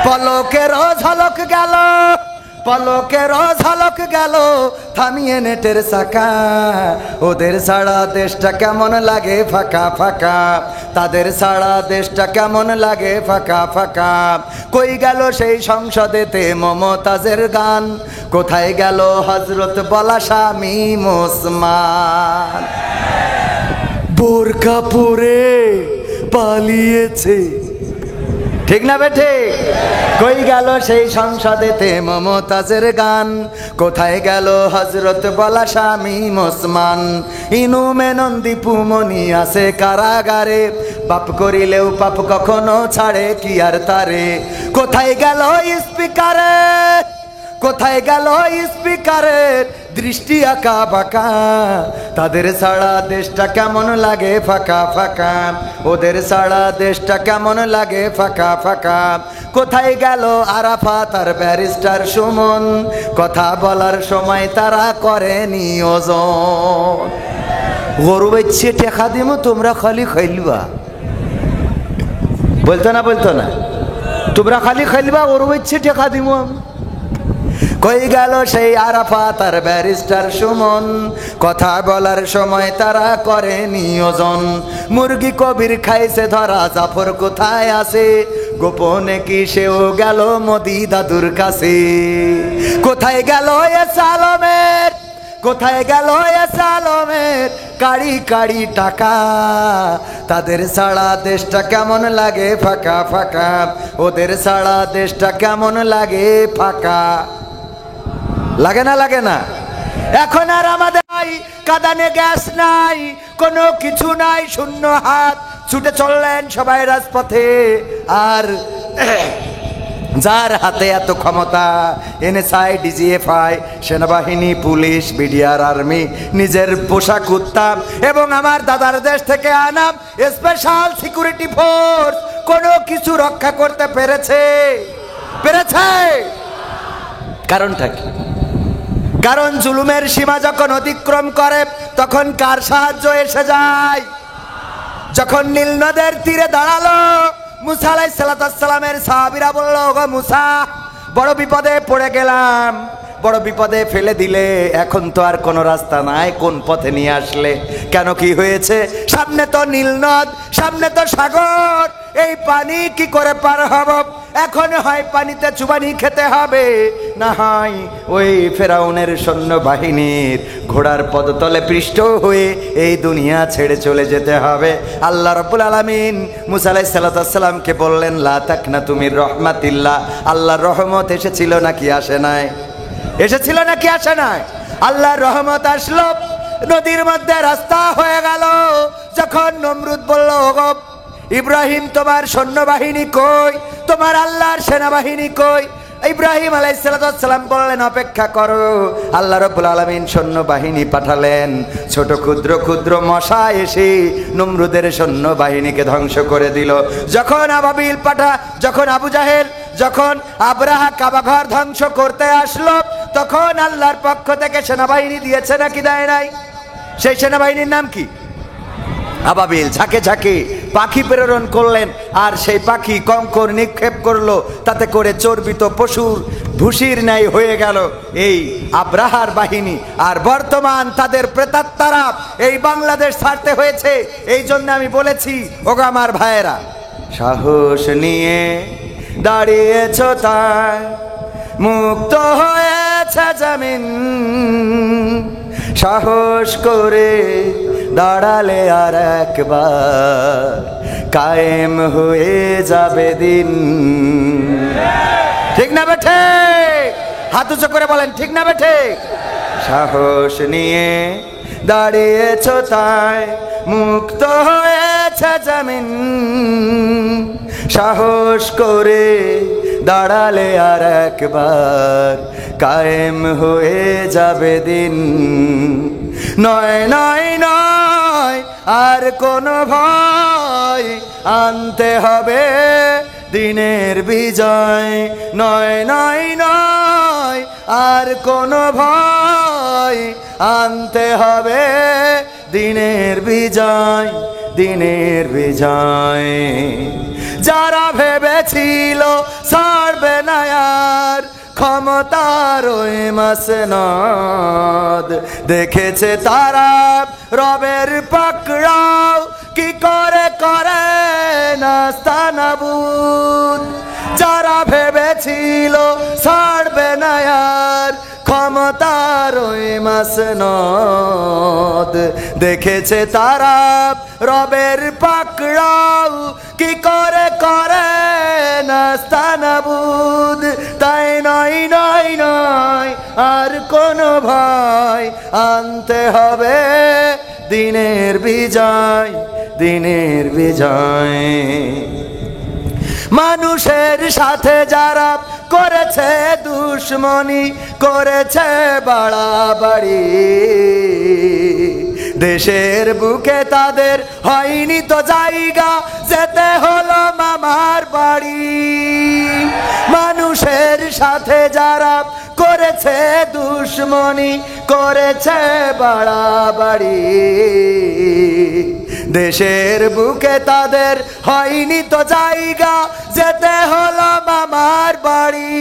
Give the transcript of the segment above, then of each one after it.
পলকের ঝলক গেল, পলকের ঝলক গেল থামিয়ে নেটের চাকা। ওদের ছাড়া দেশটা কেমন লাগে ফাঁকা ফাঁকা, তাদের ছাড়া দেশটা কেমন লাগে ফাঁকা ফাঁকা। কই গেল সেই সংসদেতে মমতাজের গান, কোথায় গেল হযরত বলা শামীম ওসমান। বোরকা পরে পালিয়েছে, ঠিক না বেঠে? কই গেল সেই সংসদেতে মমতাজের গান, কোথায় গেল হযরত বলা শামীম ওসমান। ইনু মেনন দীপু মনি আছে কারাগারে, পাপ করিলেও পাপ কখনো ছাড়ে কি আর তারে। কোথায় গেল স্পিকারে, কোথায় গেল স্পিকারের দৃষ্টি আঁকা বাঁকা, তাদের ছাড়া দেশটা কেমন লাগে ফাঁকা ফাঁকা, ওদের ছাড়া দেশটা কেমন লাগে ফাঁকা ফাঁকা। কোথায় গেল আরাফাত আর ব্যারিস্টার সুমন, কথা বলার সময় তারা করেনি ওজন। গরু বেচছে টেকা দিমু তোমরা খালি খাইলবা, বলতো না বলতো না, তোমরা খালি খাইলবা গরু বেচছে টেকা দিমু। কই গেল সেই আরাফাত আর ব্যারিস্টার সুমন, কথা বলার সময় তারা করে নিয়োজন। মুরগি কবির খাইছে ধরা, জাফর কোথায় আছে, গোপনে কি সেও গেল মোদি দাদুর কাছে। কোথায় গেল এস আলমের, কোথায় গেল এস আলমের কাড়ি কাড়ি টাকা, তাদের ছাড়া দেশটা কেমন লাগে ফাঁকা ফাঁকা, ওদের ছাড়া দেশটা কেমন লাগে ফাঁকা। লাগে না লাগে না? এখন আর আমাদের কাঁদানে গ্যাস নাই, কোনো কিছু নাই, শূন্য হাত ছুটে চললেন সবাই রাজপথে। আর যার হাতে এত ক্ষমতা, এনএসআই, ডিজিএফআই, সেনাবাহিনী, পুলিশ, বিডিআর, আর্মি, নিজের পোশাক উত্তাপ এবং আমার দাদার দেশ থেকে আনাম স্পেশাল সিকিউরিটি ফোর্স কোনো কিছু রক্ষা করতে পেরেছে? পেরেছে? কারণটা কি? কারণ জুলুমের সীমা যখন অতিক্রম করে তখন কার সাহায্য এসে যায়? যখন নীল নদের তীরে দাঁড়ালো মুসা আলাইহিস সালামের সাহাবীরা বলল, ওগো মুসা, বড় বিপদে পড়ে গেলাম, বড় বিপদে ফেলে দিলে, এখন তো আর কোনো রাস্তা নাই, কোন পথে নিয়ে আসলে? কেন, কি হয়েছে? সামনে তো নীল নদ, সামনে তো সাগর, এই পানি কি করে পার হব? এখন হয় পানিতে চুবানি খেতে হবে, না হয় ওই ফেরাউনের সৈন্যবাহিনীর ঘোড়ার পদতলে পৃষ্ঠ হয়ে এই দুনিয়া ছেড়ে চলে যেতে হবে। আল্লাহ রাব্বুল আলামিন মুসা আলাইহিস সালামকে বললেন, লা তাকনাতু মির রাহমাতিল্লাহ। আল্লাহর রহমত এসেছিল নাকি আসে নাই? এসেছিল নাকি আসে নাই? আল্লাহর রহমত আসলো, নদীর মধ্যে রাস্তা হয়ে গেল। যখন নমরুদ বলল, ওগো ইব্রাহিম, তোমার সৈন্যবাহিনী কই? তোমার আল্লাহর সেনাবাহিনী কই? ইব্রাহিম আলাইহিস সালাম বললেন, অপেক্ষা করো। আল্লাহ রাব্বুল আলামিন সৈন্যবাহিনী পাঠালেন, ছোট ক্ষুদ্র ক্ষুদ্র মশা এসে নমরুদের সৈন্যবাহিনীকে ধ্বংস করে দিল। যখন আবাবিল যখন আবু জাহেল, যখন আব্রাহা কাবাঘর ধ্বংস করতে আসলো, তখন আল্লাহর পক্ষ থেকে সেনাবাহিনী দিয়েছে নাকি দেয় নাই? সেই সেনাবাহিনীর নাম কি? আবাবিল। ঝাঁকে ঝাঁকে পাখি প্রেরণ করলেন, আর সেই পাখি কঙ্কর নিক্ষেপ করলো, তাতে করে চর্বিত পশুর ভুসির ন্যায় হয়ে গেল এই আব্রাহার বাহিনী। আর বর্তমান তাদের প্রেতাত্মারা এই বাংলাদেশ ছাড়তে হয়েছে। এই জন্য আমি বলেছি, ওগো আমার ভাইয়েরা, সাহস নিয়ে দাঁড়িয়েছ তাই মুক্ত হয়েছে জমিন, সাহস করে দাঁড়ালে আর একবার কায়েম হয়ে যাবে দিন। ঠিক না বেঠে? হাত উঁচু করে বলেন, ঠিক না বেঠে? সাহস নিয়ে দাঁড়িয়েছ তাই মুক্ত হয়েছে জমিন, সাহস করে দাঁড়ালে আর একবার কায়েম হয়ে যাবে দিন। নয় নয় নয় আর কোনো ভয়, আনতে হবে দিনের বিজয়। নয় নয় নয় আর কোনো ভয়, আনতে হবে দিনের বিজয়, দিনের বিজয়। যারা ভেবেছিল ছাড়বে ক্ষমতার ওই মাসনদ। দেখেছে তারা রবের পাকড়াও, কি করে করে নাস্তানাবুদ। যারা ভেবেছিল ছাড়বে না আর ক্ষমতার ওই মাসনদ। দেখেছে তারা রবের পাকড়াও, কি করে করে নাস্তানাবুদ। তাই নয় নয় নয় আর কোনো ভয়, আনতে হবে দিনের বিজয়, দিনের বিজয়। মানুষের সাথে যারা করেছে দুশ্মনী, করেছে বাড়াবাড়ি, দেশের বুকে তাদের হয়নি তো জায়গা, যেতে হলো মামার বাড়ি। মানুষের সাথে যারা করেছে দুশ্মনী, করেছে বাড়াবাড়ি, দেশের বুকে তাদের হয়নি তো জায়গা, যেতে হলো মামার বাড়ি।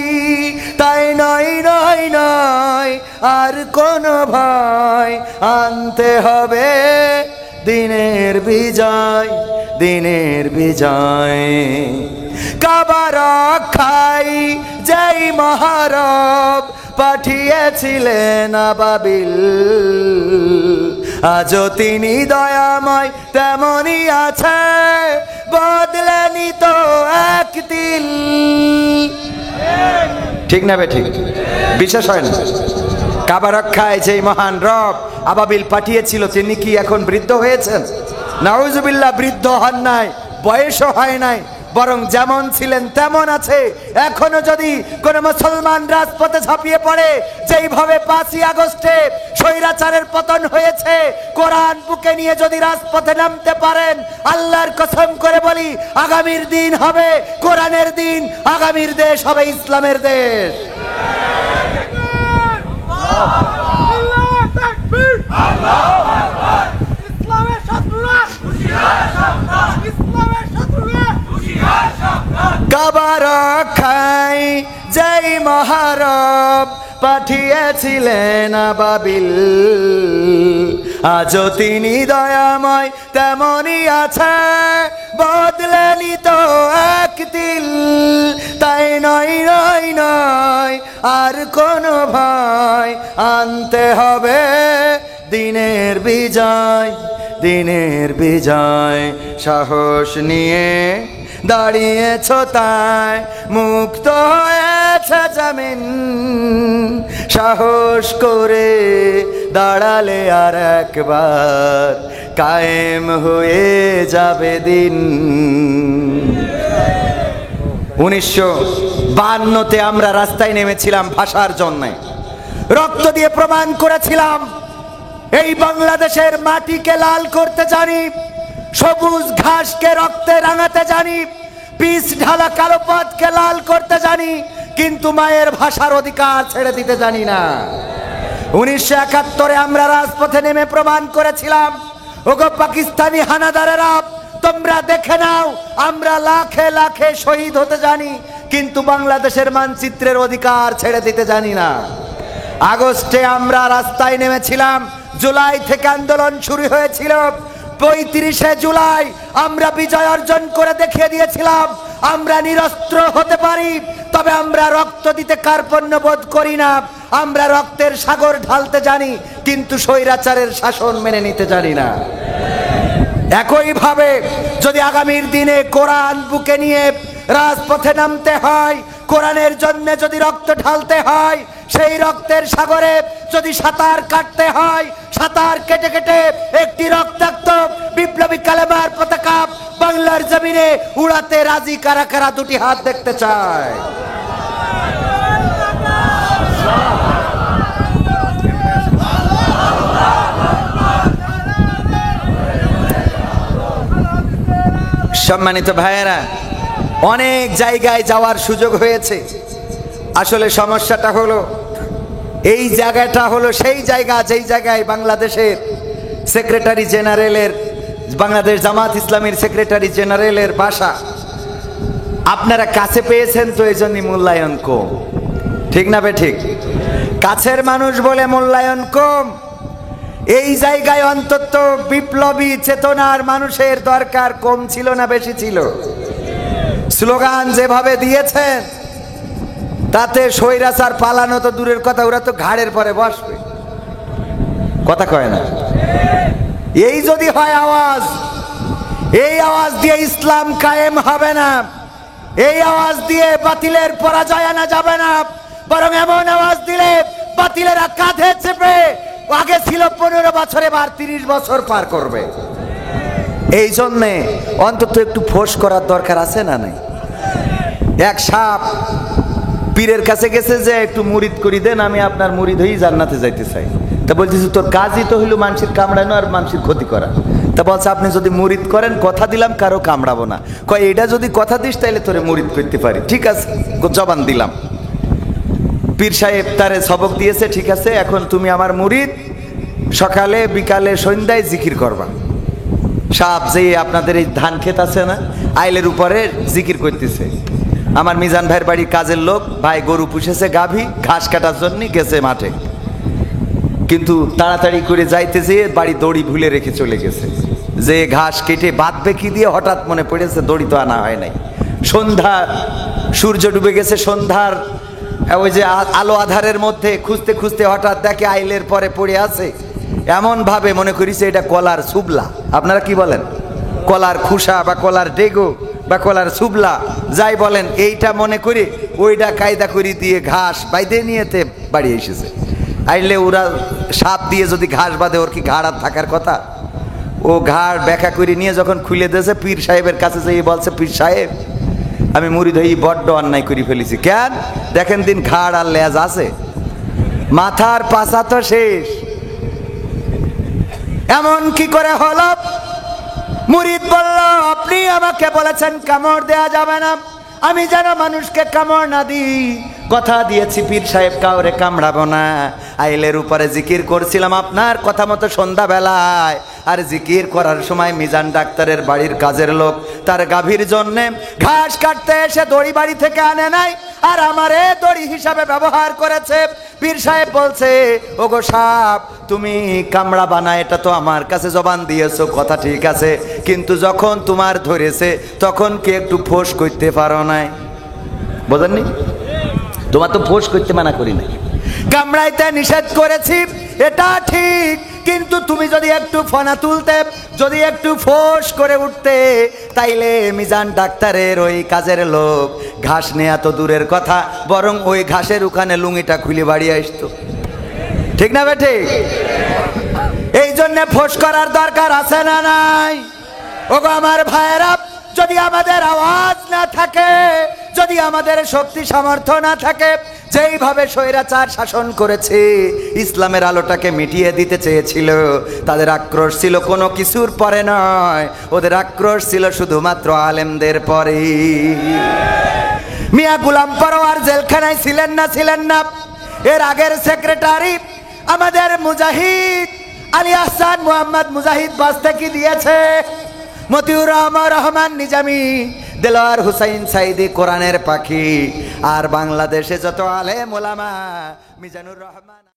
তাই নয় নয় নয় আর কোনো ভয়, আনতে হবে দিনের বিজয়, দিনের বিজয়। কাবা রক্ষাই যেই মহারব পাঠিয়েছিলেন আবাবিল, আজও তিনি দয়াময় তেমনই আছে, বদলেনি তো এক দিল। ঠিক না বে ঠিক? বিশেষ হয় না? কাবা রক্ষায় যেই মহান রব আবাবিল পাঠিয়েছিল, তিনি কি এখন বৃদ্ধ হয়েছেন? নাউজুবিল্লাহ, বৃদ্ধ হন নাই, বয়সও হয় নাই, বরং যেমন ছিলেন তেমন আছে। এখনো যদি কোন মুসলমান রাজপথে ঝাঁপিয়ে পড়ে, যেইভাবে 5ই আগস্টে স্বৈরাচারের পতন হয়েছে, কোরআন বুকে নিয়ে যদি রাজপথে নামতে পারেন, আল্লাহর কসম করে বলি, আগামীর দিন হবে কোরআনের দিন, আগামীর দেশ হবে ইসলামের দেশ। কাবা রক্ষায় যেই মহারব পাঠিয়েছিলেন আবাবিল, আজও তিনি দয়াময় তেমনই আছে, বদলেনি তো এক দিল। তাই নয় নয় নয় আর কোনো ভয়, আনতে হবে দিনের বিজয়, দিনের বিজয়। সাহস নিয়ে দাঁড়িয়েছ তাই মুক্ত হয়েছে জমিন, সাহস করে দাঁড়ালে আর একবার কায়েম হয়ে যাবে দিন। 1952-তে আমরা রাস্তায় নেমেছিলাম ভাষার জন্য, রক্ত দিয়ে প্রমাণ করেছিলাম এই বাংলাদেশের মাটিকে লাল করতে জানি, সবুজ ঘাসকে রক্তে রাঙাতে জানি, পিচ ঢালা কালো পথকে লাল করতে জানি, কিন্তু মায়ের ভাষার অধিকার ছেড়ে দিতে জানি না। 1971-এ আমরা রাজপথে নেমে প্রমাণ করেছিলাম, ওগো পাকিস্তানি হানাদারেরা, তোমরা দেখে নাও, আমরা লাখে লাখে শহীদ হতে জানি, কিন্তু বাংলাদেশের মানচিত্রের অধিকার ছেড়ে দিতে জানি না। আগস্টে আমরা রাস্তায় নেমেছিলাম, জুলাই থেকে আন্দোলন শুরু হয়েছিল। 35শে জুলাই আমরা বিজয় অর্জন করে দেখিয়ে দিয়েছিলাম, আমরা নিরস্ত্র হতে পারি, তবে আমরা রক্ত দিতে কার্পণ্য বোধ করি না। আমরা রক্তের সাগর ঢালতে জানি, কিন্তু স্বৈরাচারের শাসন মেনে নিতে জানি না। একইভাবে যদি আগামীর দিনে কোরআন বুকে নিয়ে রাজপথে নামতে হয়, কোরআনের জন্য যদি রক্ত ঢালতে হয়, সেই রক্তের সাগরে যদি সাঁতার কাটতে হয়, সাঁতার কেটে কেটে একটি রক্তাক্ত বিপ্লবী কালেমার পতাকা বাংলার জমিনে উড়াতে রাজি কারা কারা? দুটি হাত দেখতে চায়। সম্মানিত ভাইয়েরা, অনেক জায়গায় যাওয়ার সুযোগ হয়েছে। আসলে সমস্যাটা হলো, এই জায়গাটা হলো সেই জায়গা যেই জায়গায় বাংলাদেশের সেক্রেটারি জেনারেলের, বাংলাদেশ জামাত ইসলামীর সেক্রেটারি জেনারেলের বাসা। আপনারা কাছে পেয়েছেন তো, এই জন্যই মূল্যায়ন কম। ঠিক না বে ঠিক? কাছের মানুষ বলে মূল্যায়ন কম। এই জায়গায় অন্তত বিপ্লবী চেতনার মানুষের দরকার কম ছিল না বেশি ছিল? স্লোগান যেভাবে দিয়েছেন তাতে স্বৈরাচার পালানো তো দূরের কথা, ওরা তো ঘাড়ের পরে বসবে, কথা কয় না? এই যদি হয় আওয়াজ, এই আওয়াজ দিয়ে ইসলাম কায়েম হবে না, এই আওয়াজ দিয়ে বাতিলের পরাজয় আনা যাবে না, বরং এমন আওয়াজ দিলে বাতিলেরা কাঁধে চেপে আগে ছিল 15 বছরে এবার 30 বছর পার করবে। এই জন্যে অন্তত একটু ফোঁস করার দরকার আছে না নাই? এক সাপ পীরের কাছে গেছে যে একটু মুরিদ করি দেন, আমি আপনার মুরিদ হয়েই জান্নাতে যাইতে চাই। তা বলতেছি তোর কাজই তো হইল মানুষের কামড়ানো আর মানুষের ক্ষতি করা। তা বলছে আপনি যদি মুরিদ করেন কথা দিলাম কারো কামড়াবো না। কয় এটা যদি কথা দিস তাহলে তোরে মুরিদ করতে পারি। ঠিক আছে, জবান দিলাম। পীর সাহেব তারে সবক দিয়েছে, ঠিক আছে এখন তুমি আমার মুরিদ, সকালে বিকালে সন্ধ্যায় জিকির করবা। সাপ যে আপনাদের এই ধান ক্ষেত আছে না, আইলের উপরে জিকির করতেছে। আমার মিজান ভাইয়ের বাড়ির কাজের লোক ভাই গরু পুষেছে, গাভী ঘাস কাটার জন্য গেছে মাঠে, কিন্তু তাড়াতাড়ি করে যাইতে যেয়ে বাড়ি দড়ি ভুলে রেখে চলে গেছে। যে ঘাস কেটে বাঁধবে কি দিয়ে হঠাৎ মনে পড়েছে দড়ি তো আনা হয় নাই। সন্ধ্যা, সূর্য ডুবে গেছে, সন্ধ্যার ওই যে আলো আধারের মধ্যে খুঁজতে খুঁজতে হঠাৎ দেখে আইলের পরে পড়ে আছে। এমন ভাবে মনে করিছে এটা কলার সুবলা, আপনারা কি বলেন, কলার খুসা বা কলার ডেগো বা কলার সুবলা যাই বলেন, এইটা মনে করে ওইটা কায়দা করে দিয়ে ঘাস বাইদে নিয়েতে বাড়ি এসেছে। আইলে ওরা সাপ দিয়ে যদি ঘাস বাঁধে ওর কি ঘাড় আর থাকার কথা? ও ঘাড় ব্যাখ্যা করে নিয়ে যখন খুলে দিয়েছে পীর সাহেবের কাছে যেয়ে বলছে, পীর সাহেব আমি মুরিদ হয়ে বড্ড অন্যায় করে ফেলেছি। কেন? দেখেন দিন ঘাড় আর লেজ আছে, মাথার পাছা তো শেষ। এমন কি করে হলো? মুরিদ বলল আপনি আমাকে বলেছেন কামড় দেয়া যাবে না, আমি যেন মানুষকে কামড় না দিই, কথা দিয়েছি পীর সাহেব কাউরে কামড়াবো না। আইলের উপরে জিকির করছিলাম আপনার কথা মতো সন্ধ্যাবেলায়, আর জিকির করার সময় মিজান ডাক্তারের বাড়ির কাজের লোক তার গাভীর জন্যে ঘাস কাটতে এসে দড়ি বাড়ি থেকে আনে নাই, আর আমারে দড়ি হিসাবে ব্যবহার করেছে। পীর সাহেব বলছে ওগো সাপ তুমি কামড়াবা না, এটা তো আমার কাছে জবান দিয়েছো, কথা ঠিক আছে, কিন্তু যখন তোমার ধরেছে তখন কি একটু ফোঁস করতে পারো নাই? বোঝেননি? তোমার তো ফোঁস করতে মানা করি নাই, কামড়াইতে নিষেধ করেছি এটা ঠিক, কিন্তু তুমি যদি একটু ফনা তুলতে, যদি একটু ফোঁস করে উঠতে, তাইলে মিজান ডাক্তারের ওই কাজের লোক ঘাস নেয়া তো দূরের কথা, বরং ওই ঘাসের ওখানে লুঙ্গিটা খুলে বাড়ি আসতো। ঠিক না বেঠে? এই জন্য ফোঁস করার দরকার আছে না নাই? ওগো আমার ভাইয়েরা, যদি আমাদের আওয়াজ না থাকে, যদি আমাদের শক্তি সামর্থ্য না থাকে, যেইভাবে স্বৈরাচার শাসন করেছে ইসলামের আলোটাকে মিটিয়ে দিতে চেয়েছিল, তাদের আক্রোশ ছিল কোনো কিছুর পরে নয়, ওদের আক্রোশ ছিল শুধুমাত্র আলেমদের পরে। মিয়া গোলাম পরোয়ার জেলখানায় ছিলেন না? ছিলেন না? এর আগের সেক্রেটারি আমাদের মুজাহিদ আলী আহসান মোহাম্মদ মুজাহিদ বাস্তে কি দিয়েছে? মতিউর রহমান নিজামী, দেলোয়ার হুসাইন সাইদি কোরআনের পাখি, আর বাংলাদেশে যত আলেম ওলামা, মিজানুর রহমান।